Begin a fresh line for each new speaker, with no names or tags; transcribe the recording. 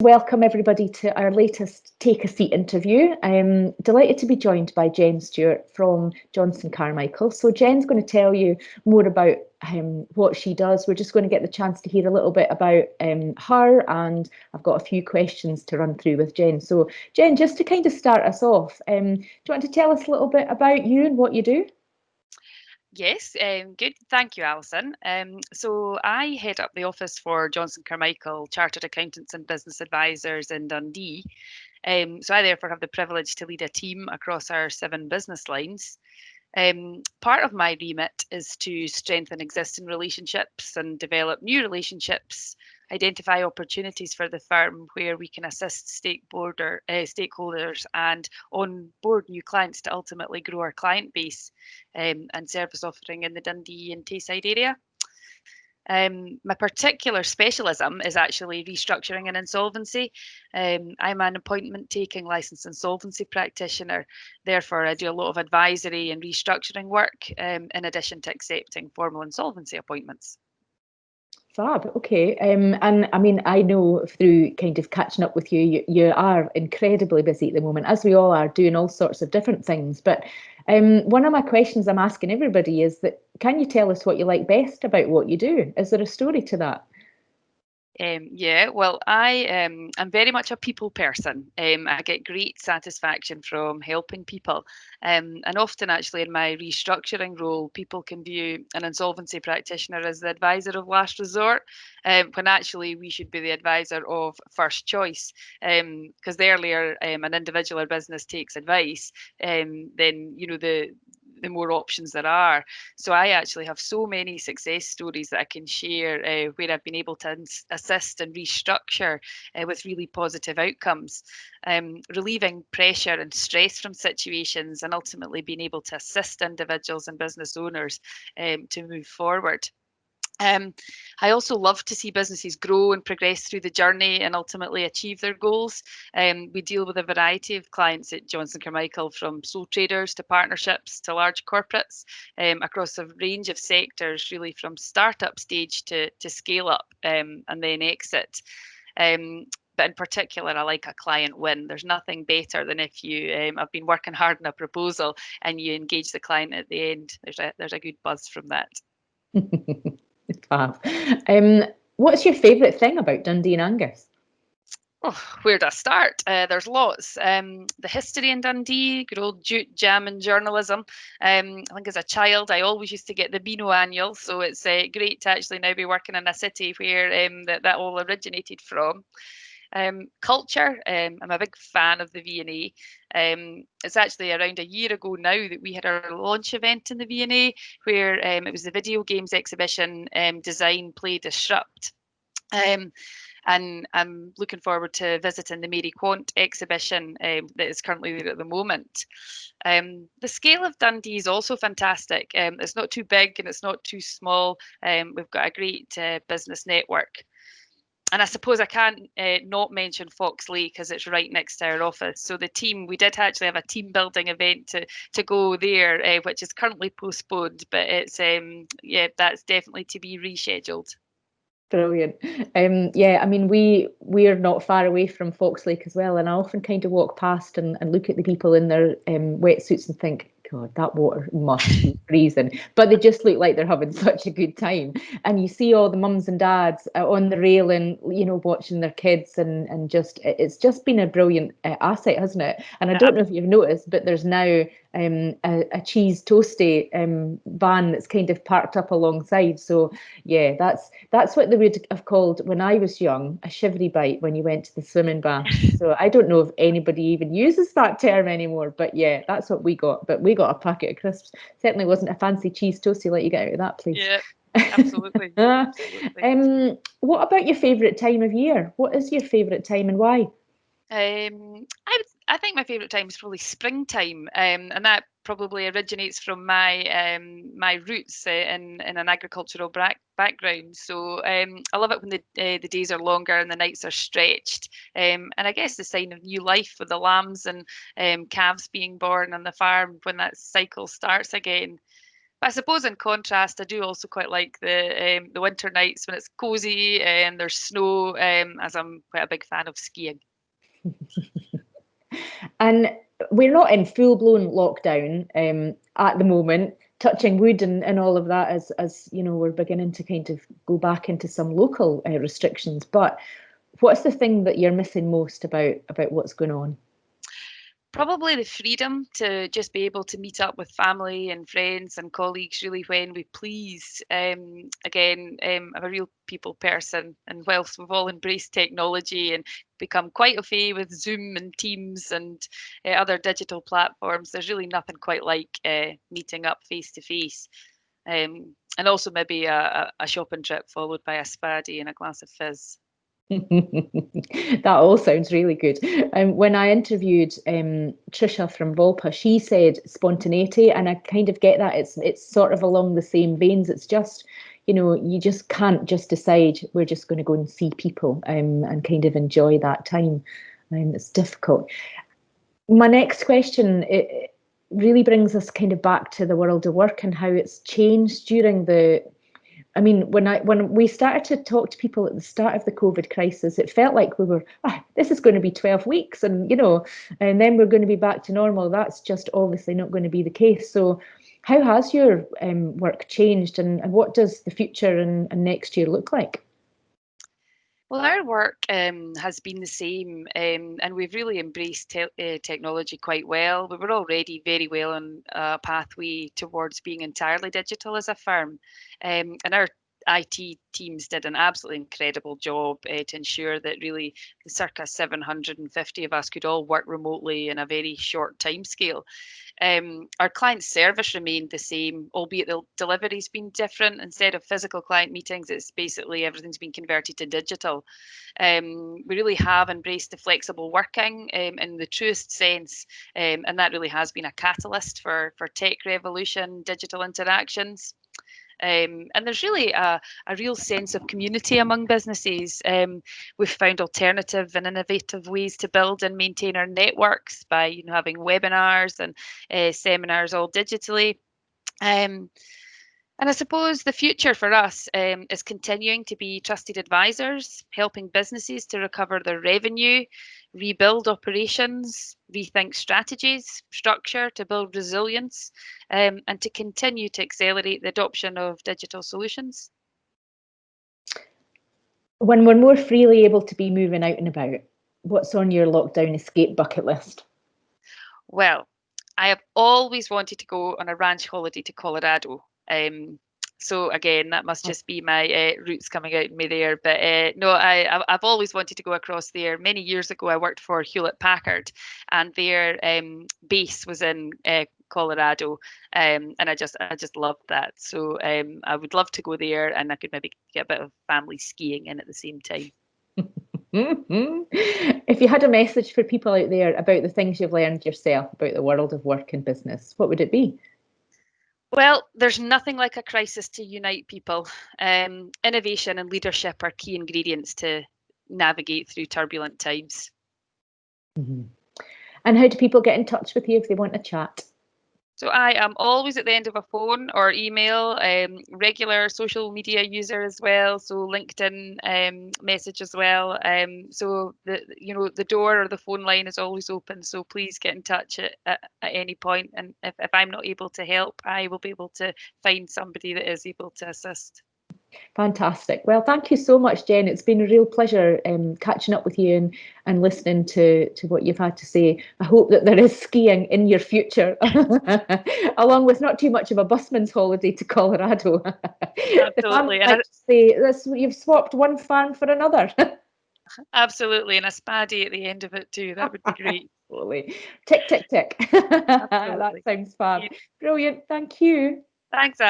Welcome everybody to our latest Take a Seat interview. I'm delighted to be joined by Jenn Stewart from Johnston Carmichael. So Jen's going to tell you more about what she does. We're just going to get the chance to hear a little bit about her, and I've got a few questions to run through with Jenn. So Jenn, just to kind of start us off, do you want to tell us a little bit about you and what you do?
Yes, good. Thank you, Alison. So I head up the office for Johnston Carmichael Chartered Accountants and Business Advisors in Dundee. So I therefore have the privilege to lead a team across our 7 business lines. Part of my remit is to strengthen existing relationships and develop new relationships, identify opportunities for the firm where we can assist stakeholders and onboard new clients to ultimately grow our client base and service offering in the Dundee and Tayside area. My particular specialism is actually restructuring and insolvency. I'm an appointment taking licensed insolvency practitioner. Therefore, I do a lot of advisory and restructuring work in addition to accepting formal insolvency appointments.
Fab. Okay. And I mean, I know through kind of catching up with you, you are incredibly busy at the moment, as we all are, doing all sorts of different things. But one of my questions I'm asking everybody is that, can you tell us what you like best about what you do? Is there a story to that?
Yeah, well, I'm very much a people person. I get great satisfaction from helping people. And often, actually, in my restructuring role, people can view an insolvency practitioner as the advisor of last resort, when actually we should be the advisor of first choice. Because the earlier an individual or business takes advice, then the more options there are. So I actually have so many success stories that I can share where I've been able to assist and restructure with really positive outcomes, relieving pressure and stress from situations, and ultimately being able to assist individuals and business owners to move forward. Um, I also love to see businesses grow and progress through the journey and ultimately achieve their goals. We deal with a variety of clients at Johnston Carmichael, from sole traders to partnerships to large corporates, across a range of sectors, really from startup stage to scale up and then exit. But in particular, I like a client win. There's nothing better than if you have been working hard on a proposal and you engage the client at the end. There's a good buzz from that.
Fab. Um, what's your favourite thing about Dundee and Angus?
Oh, where do I start? There's lots. The history in Dundee, good old jute jam and journalism. I think as a child, I always used to get the Beano annual, so it's great to actually now be working in a city where that all originated from. Culture, I'm a big fan of the V&A. It's actually around a year ago now that we had our launch event in the V&A, where it was the video games exhibition, Design, Play, Disrupt. And I'm looking forward to visiting the Mary Quant exhibition that is currently there at the moment. The scale of Dundee is also fantastic. It's not too big and it's not too small. We've got a great business network. And I suppose I can't not mention Foxley because it's right next to our office. So we did actually have a team building event to go there, which is currently postponed, but it's that's definitely to be rescheduled.
Brilliant. Yeah, I mean, we're not far away from Fox Lake as well, and I often kind of walk past and look at the people in their wetsuits and think, God, that water must be freezing. But they just look like they're having such a good time. And you see all the mums and dads on the railing, watching their kids, and just it's just been a brilliant asset, hasn't it? And I don't know if you've noticed, but there's now a cheese toasty van that's kind of parked up alongside. So yeah, that's what they would have called when I was young a shivery bite when you went to the swimming baths. So I don't know if anybody even uses that term anymore, but yeah, that's what we got. But we got a packet of crisps. Certainly wasn't a fancy cheese toasty like you get out of that place.
Yeah, absolutely. Absolutely.
What about your favourite time of year? What is your favourite time and why?
I think my favourite time is probably springtime, and that probably originates from my roots in an agricultural background. So I love it when the days are longer and the nights are stretched, and I guess the sign of new life with the lambs and calves being born on the farm when that cycle starts again. But I suppose in contrast, I do also quite like the winter nights when it's cosy and there's snow, as I'm quite a big fan of skiing.
And we're not in full-blown lockdown at the moment, touching wood and all of that, as you know, we're beginning to kind of go back into some local restrictions. But what's the thing that you're missing most about what's going on?
Probably the freedom to just be able to meet up with family and friends and colleagues really when we please. Again, I'm a real people person, and whilst we've all embraced technology and become quite au fait with Zoom and Teams and other digital platforms, there's really nothing quite like meeting up face to face. And also maybe a shopping trip followed by a spaddy and a glass of fizz.
That all sounds really good. When I interviewed Trisha from Volpa, she said spontaneity, and I kind of get that. It's sort of along the same veins. It's just, you know, you just can't just decide we're just going to go and see people and kind of enjoy that time. It's difficult. My next question, it really brings us kind of back to the world of work and how it's changed during the. I mean, when we started to talk to people at the start of the COVID crisis, it felt like we were, this is going to be 12 weeks, and you know, and then we're going to be back to normal. That's just obviously not going to be the case. So, how has your work changed, and what does the future and next year look like?
Well, our work has been the same, and we've really embraced technology quite well. We were already very well on a pathway towards being entirely digital as a firm, and our IT teams did an absolutely incredible job to ensure that really the circa 750 of us could all work remotely in a very short timescale. Our client service remained the same, albeit the delivery's been different. Instead of physical client meetings, it's basically everything's been converted to digital. We really have embraced the flexible working in the truest sense, and that really has been a catalyst for tech revolution, digital interactions. And there's really a real sense of community among businesses. We've found alternative and innovative ways to build and maintain our networks by having webinars and seminars all digitally. Um, and I suppose the future for us is continuing to be trusted advisors, helping businesses to recover their revenue, rebuild operations, rethink strategies, structure to build resilience, and to continue to accelerate the adoption of digital solutions.
When we're more freely able to be moving out and about, what's on your lockdown escape bucket list?
Well, I have always wanted to go on a ranch holiday to Colorado. So again, that must just be my roots coming out in me there. But no, I've always wanted to go across there. Many years ago, I worked for Hewlett Packard, and their base was in Colorado, and I just loved that. So I would love to go there, and I could maybe get a bit of family skiing in at the same time.
If you had a message for people out there about the things you've learned yourself about the world of work and business, what would it be?
Well, there's nothing like a crisis to unite people. Innovation and leadership are key ingredients to navigate through turbulent times.
Mm-hmm. And how do people get in touch with you if they want to chat?
So I am always at the end of a phone or email, regular social media user as well. So LinkedIn message as well. So the door or the phone line is always open. So please get in touch at any point. And if I'm not able to help, I will be able to find somebody that is able to assist.
Fantastic. Well, thank you so much, Jen. It's been a real pleasure catching up with you and listening to what you've had to say. I hope that there is skiing in your future, along with not too much of a busman's holiday to Colorado.
Absolutely.
Like to say this, you've swapped one farm for another.
Absolutely. And a spaddy at the end of it too. That would be great.
Absolutely. Tick, tick, tick. That
Absolutely.
sounds fab. Brilliant. Thank you.
Thanks,